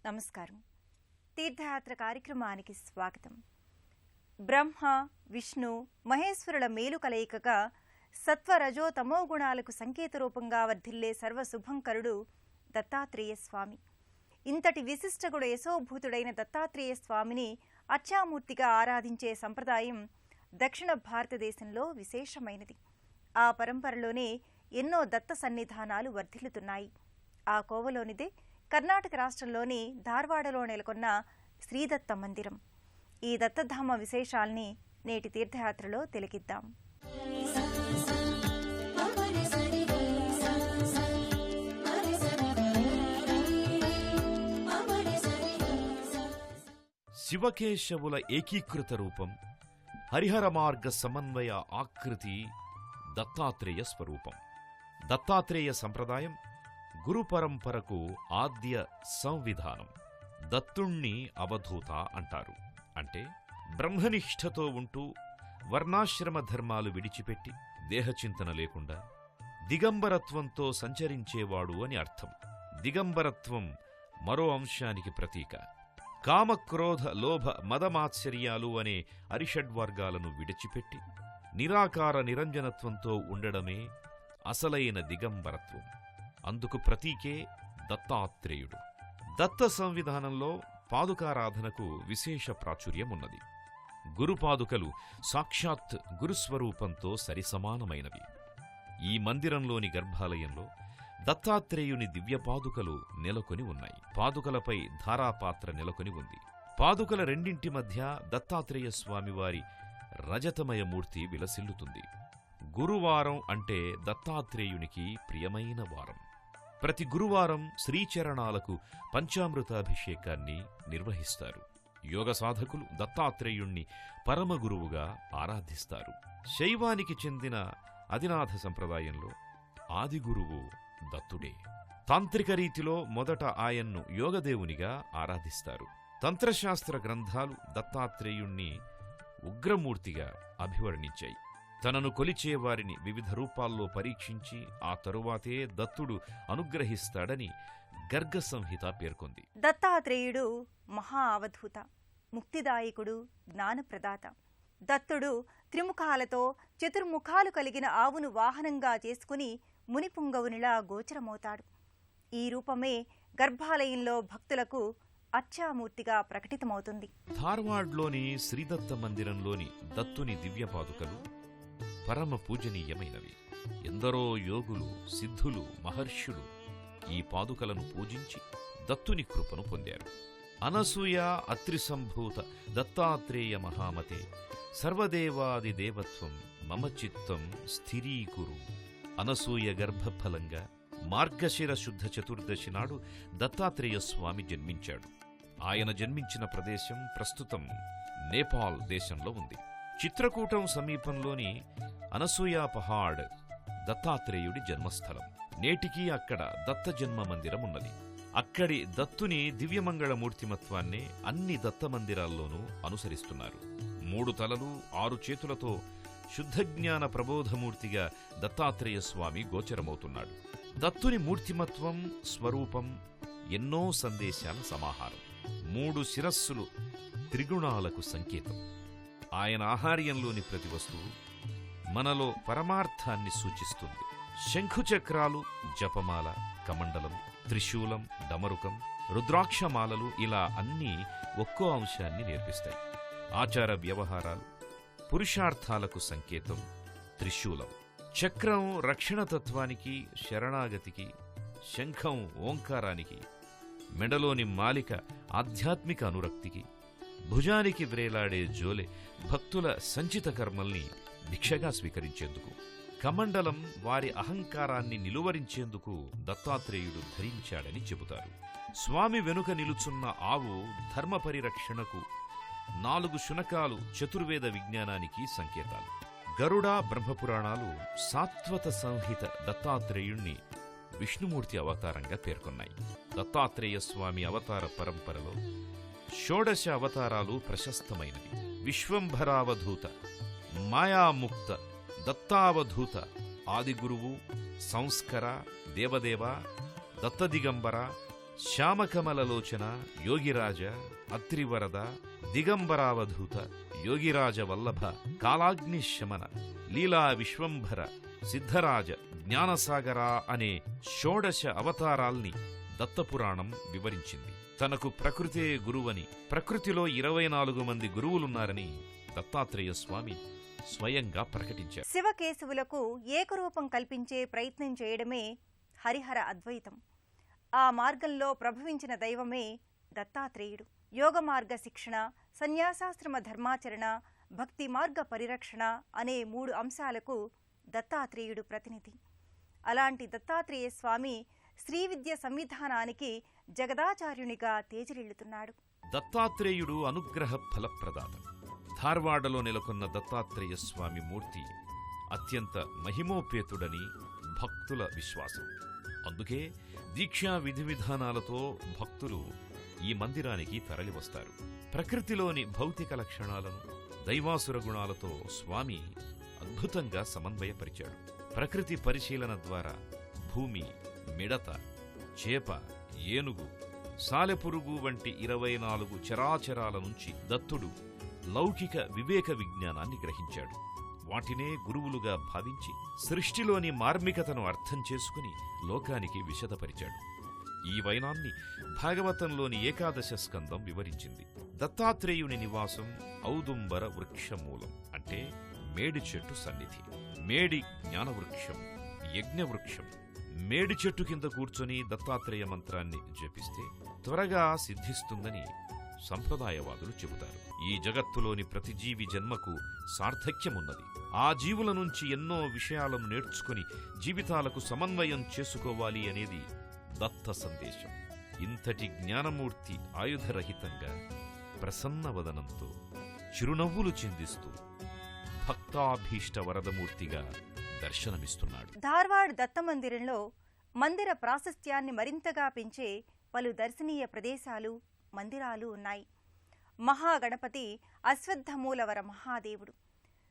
నమస్కారం. తీర్థయాత్ర కార్యక్రమానికి స్వాగతం. బ్రహ్మ, విష్ణు, మహేశ్వరుల మేలు కలయికగా సత్వరజో తమో గుణాలకు సంకేత రూపంగా వర్ధిల్లే సర్వశుభంకరుడు దత్తాత్రేయ స్వామి. ఇంతటి విశిష్ట గుణ యశోభూతుడైన దత్తాత్రేయ స్వామిని అర్చామూర్తిగా ఆరాధించే సంప్రదాయం దక్షిణ భారతదేశంలో విశేషమైనది. ఆ పరంపరలోనే ఎన్నో దత్త సన్నిధానాలు వర్ధిల్లుతున్నాయి. ఆ కోవలోనిదే కర్ణాటక రాష్ట్రంలోని ధార్వాడలో నెలకొన్న శ్రీదత్త మందిరం. ఈ దత్తధామ విశేషాల్ని నేటి తీర్థయాత్రలో తిలకిద్దాం. శివకేశవుల ఏకీకృత రూపం, హరిహర మార్గ సమన్వయ ఆకృతి దత్తాత్రేయ స్వరూపం. దత్తాత్రేయ సంప్రదాయం గురు పరంపరకు ఆద్య సంవిధానం. దత్తుణ్ణి అవధూత అంటారు. అంటే బ్రహ్మనిష్ఠతో ఉంటూ వర్ణాశ్రమ ధర్మాలు విడిచిపెట్టి దేహచింతన లేకుండా దిగంబరత్వంతో సంచరించేవాడు అని అర్థం. దిగంబరత్వం మరో అంశానికి ప్రతీక. కామక్రోధ లోభ మదమాత్సర్యాలు అనే అరిషడ్వర్గాలను విడిచిపెట్టి నిరాకార నిరంజనత్వంతో ఉండడమే అసలైన దిగంబరత్వం. అందుకు ప్రతీకే దత్తాత్రేయుడు. దత్త సంవిధానంలో పాదుకారాధనకు విశేష ప్రాచుర్యమున్నది. గురుపాదుకలు సాక్షాత్ గురుస్వరూపంతో సరిసమానమైనవి. ఈ మందిరంలోని గర్భాలయంలో దత్తాత్రేయుని దివ్యపాదుకలు నెలకొని ఉన్నాయి. పాదుకలపై ధారాపాత్ర నెలకొని ఉంది. పాదుకల రెండింటి మధ్య దత్తాత్రేయ స్వామివారి రజతమయమూర్తి విలసిల్లుతుంది. గురువారం అంటే దత్తాత్రేయునికి ప్రియమైన వారం. ప్రతి గురువారం శ్రీచరణాలకు పంచామృతాభిషేకాన్ని నిర్వహిస్తారు. యోగ సాధకులు దత్తాత్రేయుణ్ణి పరమగురువుగా ఆరాధిస్తారు. శైవానికి చెందిన అదినాథ సంప్రదాయంలో ఆదిగురువు దత్తుడే. తాంత్రిక రీతిలో మొదట ఆయన్ను యోగదేవునిగా ఆరాధిస్తారు. తంత్రశాస్త్ర గ్రంథాలు దత్తాత్రేయుణ్ణి ఉగ్రమూర్తిగా అభివర్ణించాయి. తనను కొలిచేవారిని వివిధ రూపాల్లో పరీక్షించి ఆ తరువాతే దత్తుడు అనుగ్రహిస్తాడని గర్గ సంహిత పేర్కొంది. దత్తాత్రేయుడు మహా అవధూత, ముక్తిదాయకుడు, జ్ఞానప్రదాత. దత్తుడు త్రిముఖాలతో చతుర్ముఖాలు కలిగిన ఆవును వాహనంగా చేసుకుని మునిపుంగవునిలా గోచరమవుతాడు. ఈ రూపమే గర్భాలయంలో భక్తులకు అర్చామూర్తిగా ప్రకటితమవుతుంది. ధార్వాడ్లోని శ్రీదత్త మందిరంలోని దత్తుని దివ్యపాదుకలు పరమ పూజనీయమైనవి. ఎందరో యోగులు, సిద్ధులు, మహర్షులు ఈ పాదుకలను పూజించి దత్తుని కృపను పొందారు. అనసూయ అత్రిసంభూత దత్తాత్రేయ మహామతే సర్వదేవాది దేవత్వం మమ చిత్తం స్థిరీకురు. అనసూయ గర్భఫలంగా మార్గశిర శుద్ధ చతుర్దశి నాడు దత్తాత్రేయ స్వామి జన్మించాడు. ఆయన జన్మించిన ప్రదేశం ప్రస్తుతం నేపాల్ దేశంలో ఉంది. చిత్రకూటం సమీపంలోని అనసూయ పహాడ్ దత్తాత్రేయుడి జన్మస్థలం. నేటికీ అక్కడ దత్త జన్మ మందిరం ఉన్నది. అక్కడి దత్తుని దివ్యమంగళమూర్తిమత్వాన్నే అన్ని దత్త మందిరాల్లోనూ అనుసరిస్తున్నారు. 3 తలలు 6 చేతులతో శుద్ధజ్ఞాన ప్రబోధమూర్తిగా దత్తాత్రేయ స్వామి గోచరమవుతున్నాడు. దత్తుని మూర్తిమత్వం, స్వరూపం ఎన్నో సందేశాల సమాహారం. 3 శిరస్సులు త్రిగుణాలకు సంకేతం. ఆయన ఆహార్యంలోని ప్రతి వస్తువు మనలో పరమార్థాన్ని సూచిస్తుంది. శంఖుచక్రాలు, జపమాల, కమండలం, త్రిశూలం, డమరుకం, రుద్రాక్షమాలలు ఇలా అన్నీ ఒక్కో అంశాన్ని నేర్పిస్తాయి. ఆచార వ్యవహారాలు, పురుషార్థాలకు సంకేతం త్రిశూలం. చక్రం రక్షణతత్వానికి, శరణాగతికి, శంఖం ఓంకారానికి, మెడలోని మాలిక ఆధ్యాత్మిక అనురక్తికి, భుజానికి వ్రేలాడే జోలె భక్తుల సంచిత కర్మల్ని భిక్షగా స్వీకరించేందుకు, కమండలం వారి అహంకారాన్ని నిలువరించేందుకు దత్తాత్రేయుడు ధరించాడని చెబుతారు. స్వామి వెనుక నిలుచున్న ఆవు ధర్మ పరిరక్షణకు, 4 శునకాలు చతుర్వేద విజ్ఞానానికి సంకేతాలు. గరుడ బ్రహ్మపురాణాలు సాత్వత సంహిత దత్తాత్రేయుణ్ణి విష్ణుమూర్తి అవతారంగా పేర్కొన్నాయి. దత్తాత్రేయ స్వామి అవతార పరంపరలో షోడశ అవతారాలు ప్రశస్తమైనవి. విశ్వంభరావధూత, మాయాముక్త, దత్తావధూత, ఆదిగురువు, సంస్కర, దేవదేవ, దత్తదిగంబర, శ్యామకమలలోచన యోగిరాజ అత్రివరద దిగంబరావధూత యోగిరాజ వల్లభ కాలాగ్నిశమన లీలా విశ్వంభర సిద్ధరాజ జ్ఞానసాగర అనే షోడశ అవతారాల్ని దత్తపురాణం వివరించింది. తనకు ప్రకృతే గురువని, ప్రకృతిలో 24 మంది గురువులున్నారని దత్తాత్రేయ స్వామి స్వయంగా ప్రకటించారు. శివకేశవులకు ఏకరూపం కల్పించే ప్రయత్నం చేయడమే హరిహర అద్వైతం. ఆ మార్గంలో ప్రభవించిన దైవమే దత్తాత్రేయుడు. యోగ మార్గ శిక్షణ, సన్యాసాశ్రమ ధర్మాచరణ, భక్తి మార్గ పరిరక్షణ అనే 3 అంశాలకు దత్తాత్రేయుడు ప్రతినిధి. అలాంటి దత్తాత్రేయ స్వామి శ్రీవిద్య సంవిధానానికి జగదాచార్యునిగా తేజరిల్లుతున్నాడు. దత్తాత్రేయుడు అనుగ్రహ ఫలప్రదాత. ధార్వాడలో నెలకొన్న దత్తాత్రేయ స్వామి మూర్తి అత్యంత మహిమోపేతుడని భక్తుల విశ్వాసం. అందుకే దీక్షా విధి విధానాలతో భక్తులు ఈ మందిరానికి తరలివస్తారు. ప్రకృతిలోని భౌతిక లక్షణాలను దైవాసుర గుణాలతో స్వామి అద్భుతంగా సమన్వయపరిచాడు. ప్రకృతి పరిశీలన ద్వారా భూమి, మిడత, చేప, ఏనుగు, సాలెపురుగు వంటి 24 చరాచరాల నుంచి దత్తుడు లౌకిక వివేక విజ్ఞానాన్ని గ్రహించాడు. వాటినే గురువులుగా భావించి సృష్టిలోని మార్మికతను అర్థం చేసుకుని లోకానికి విశదపరిచాడు. ఈ వైనాన్ని భాగవతంలోని ఏకాదశ స్కందం వివరించింది. దత్తాత్రేయుని నివాసం ఔదుంబర వృక్షమూలం అంటే మేడి చెట్టు సన్నిధి. మేడి జ్ఞానవృక్షం, యజ్ఞవృక్షం. మేడి చెట్టు కింద కూర్చొని దత్తాత్రేయ మంత్రాన్ని జపిస్తే త్వరగా సిద్ధిస్తుందని సంప్రదాయవాదులు చెబుతారు. ఈ జగత్తులోని ప్రతి జీవి జన్మకు సార్థక్యమున్నది. ఆ జీవుల నుంచి ఎన్నో విషయాలను నేర్చుకుని జీవితాలకు సమన్వయం చేసుకోవాలి అనేది దత్త సందేశం. ఇంతటి జ్ఞానమూర్తి ఆయుధరహితంగా ప్రసన్నవదనంతో చిరునవ్వులు చిందిస్తూ భక్తాభీష్ట వరదమూర్తిగా దర్శనమిస్తున్నాడు. ధార్వాడ్ దత్తమందిరంలో మందిర ప్రాశస్త్యాన్ని మరింతగా పెంచే పలు దర్శనీయ ప్రదేశాలు, మందిరాలు ఉన్నాయి. మహాగణపతి అశ్వత్థమూలవర మహాదేవుడు,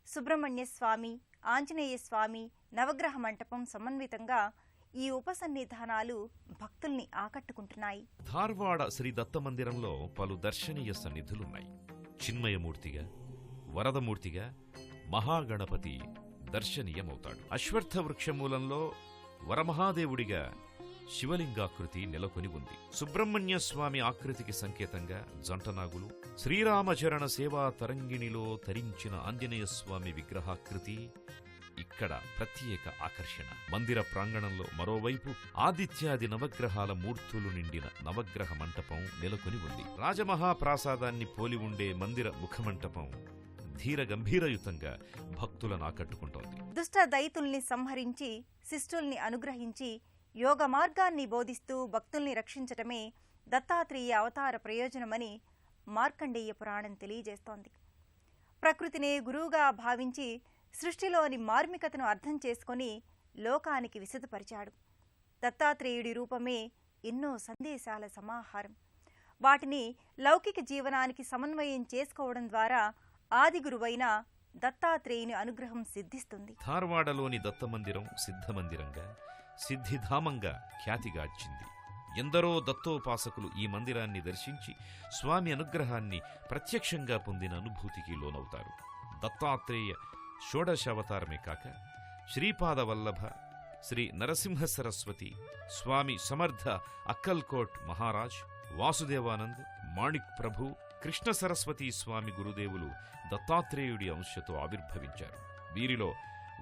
సుబ్రహ్మణ్య స్వామి, ఆంజనేయ స్వామి, నవగ్రహ మంటపం సమన్వితంగా ఈ ఉపసన్నిధానాలు భక్తుల్ని ఆకట్టుకుంటున్నాయి. ధార్వాడ శ్రీ దత్తమందిరంలో పలు దర్శనీయ సన్నిధులున్నాయి. చిన్మయమూర్తిగా, వరదమూర్తిగా మహాగణపతి దర్శనీయమవుతాడు. అశ్వత్థ వృక్షమూలంలో వరమహాదేవుడిగా శివలింగాకృతి నెలకొని ఉంది. సుబ్రహ్మణ్య స్వామి ఆకృతికి సంకేతంగా జంటనాగులు, శ్రీరామచరణ సేవా తరంగిణిలో తరించిన ఆంజనేయ స్వామి విగ్రహాకృతి ఇక్కడ ప్రత్యేక ఆకర్షణ. మందిర ప్రాంగణంలో మరోవైపు ఆదిత్యాది నవగ్రహాల మూర్తులు నిండిన నవగ్రహ మంటపం నెలకొని ఉంది. రాజమహాప్రాసాదాన్ని పోలి ఉండే మందిర ముఖమంటపం ధీర గంభీరయుతంగా భక్తులను ఆకట్టుకుంటోంది. దుష్ట దైతుల్ని సంహరించి శిష్టుల్ని అనుగ్రహించి యోగ మార్గాన్ని బోధిస్తూ భక్తుల్ని రక్షించటమే దత్తాత్రేయ అవతార ప్రయోజనమని మార్కండేయ పురాణం తెలియజేస్తోంది. ప్రకృతినే గురువుగా భావించి సృష్టిలోని మార్మికతను అర్థం చేసుకొని లోకానికి విశదపరిచాడు. దత్తాత్రేయుడి రూపమే ఎన్నో సందేశాల సమాహారం. వాటిని లౌకిక జీవనానికి సమన్వయం చేసుకోవడం ద్వారా ఆదిగురువైన దత్తాత్రేయుని అనుగ్రహం సిద్ధిస్తుంది. ధార్వాడలోని దత్తమందిరం సిద్ధమందిరంగా, సిద్ధిధామంగా ఖ్యాతిగార్చింది. ఎందరో దత్తోపాసకులు ఈ మందిరాన్ని దర్శించి స్వామి అనుగ్రహాన్ని ప్రత్యక్షంగా పొందిన అనుభూతికి లోనవుతారు. దత్తాత్రేయ షోడశావతారమే కాక శ్రీపాదవల్లభ, శ్రీ నరసింహ సరస్వతి, స్వామి సమర్థ అక్కల్కోట్ మహారాజ్, వాసుదేవానంద్, మాణిక్ ప్రభు, కృష్ణ సరస్వతీ స్వామి గురుదేవులు దత్తాత్రేయుడి అంశతో ఆవిర్భవించారు. వీరిలో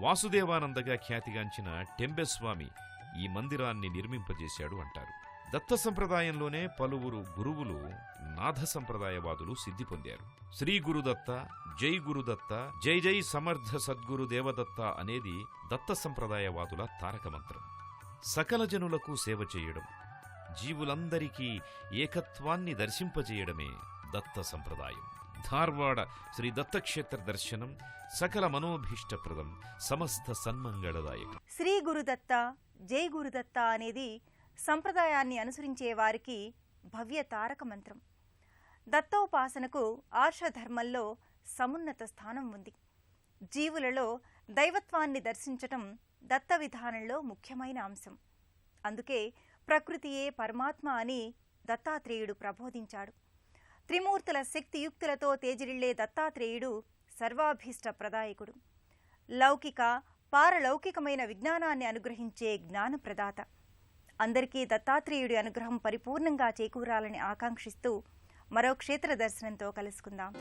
వాసుదేవానందగా ఖ్యాతిగాంచిన టెంబెస్వామి ఈ మందిరాన్ని నిర్మింపజేశాడు అంటారు. దత్త సంప్రదాయంలోనే పలువురు గురువులు నాథ సంప్రదాయవాదులు సిద్ధి పొందారు. శ్రీ గురుదత్త, జై గురుదత్త, జై జై సమర్థ సద్గురు దేవదత్త అనేది దత్త సంప్రదాయవాదుల తారక మంత్రం. సకల జనులకు సేవ చేయడం, జీవులందరికీ ఏకత్వాన్ని దర్శింపజేయడమే దత్త సంప్రదాయం. ధార్వాడ శ్రీ దత్తక్షేత్ర దర్శనం సకల మనోభీష్టప్రదం, సమస్త సన్మంగళదాయకం. శ్రీ గురుదత్త, జై గురుదత్త అనేది సంప్రదాయాన్ని అనుసరించే వారికి భవ్య తారక మంత్రం. దత్తోపాసనకు ఆర్షధర్మంలో సమున్నత స్థానం ఉంది. జీవులలో దైవత్వాన్ని దర్శించటం దత్త విధానంలో ముఖ్యమైన అంశం. అందుకే ప్రకృతియే పరమాత్మ అని దత్తాత్రేయుడు ప్రబోధించాడు. త్రిమూర్తుల శక్తియుక్తులతో తేజరిల్లే దత్తాత్రేయుడు సర్వాభీష్ట ప్రదాయకుడు. లౌకిక పారలౌకికమైన విజ్ఞానాన్ని అనుగ్రహించే జ్ఞానప్రదాత. అందరికీ దత్తాత్రేయుడి అనుగ్రహం పరిపూర్ణంగా చేకూరాలని ఆకాంక్షిస్తూ మరో క్షేత్ర దర్శనంతో కలుసుకుందాం.